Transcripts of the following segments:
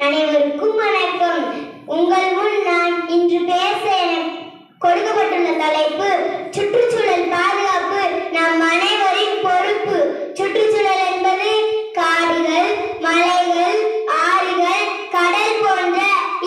அனைவருக்கும் வணக்கம். உங்கள் முன் நான் இன்று பேச கொடுக்கப்பட்டுள்ள தலைப்பு சுற்றுச்சூழல் பாதுகாப்பு நம் அனைவரின் பொறுப்பு. சுற்றுச்சூழல் என்பது காடுகள், மலைகள், ஆறுகள், கடல் போன்ற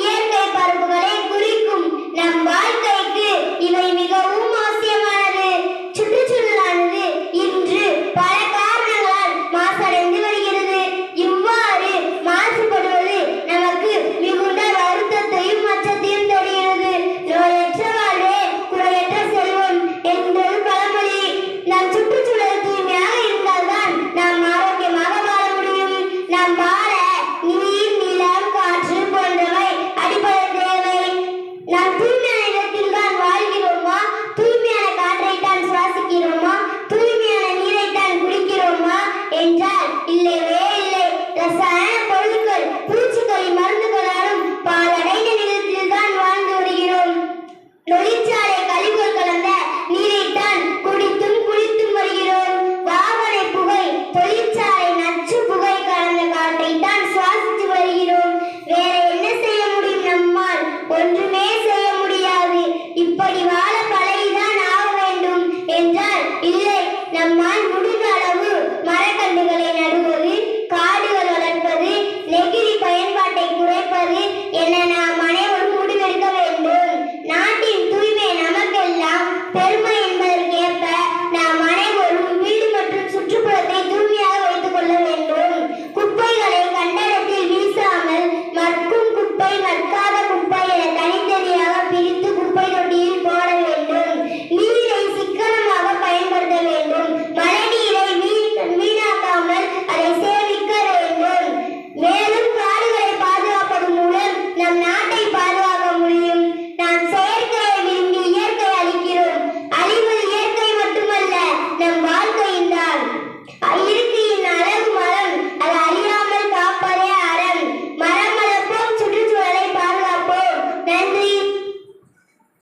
இயற்கை பரப்புகளை குறிக்கும். நம் வாழ்க்கைக்கு இவை மிகவும் அவசியமானது. சுற்றுச்சூழலானது இன்று பல காரணங்களால் மாசடைந்து வருகிறது. இவ்வாறு மாசுபடுவது நமக்கு மிகுந்த வருத்தத்தையும் அச்சத்தையும் தருகிறது. நோயற்ற வாழ்வே குறையற்ற செல்வம் என்பது பழமொழி. நம் சுற்றுச்சூழல் தூய்மையாக இருந்தால்தான் நாம் ஆரோக்கியமாக வாழ முடியும். நாம் வாழ நீர், நிலம், காற்று போன்றவை அடிப்படை தேவை. நாம் தூய்மையான இடத்தில் தான் வாழ்கிறோமா? தூய்மையான காற்றை தான் சுவாசிக்கிறோமா? தூய்மையான நீரை தான் குடிக்கிறோமா என்றால் இல்லவே இல்லை. ரசாயன பொருட்கள், பூச்சிக்கொல்லி மருந்துகளாலும் பாலடைந்த நிலத்தில் தான் வாழ்ந்து வருகிறோம். தொழிற்சாலை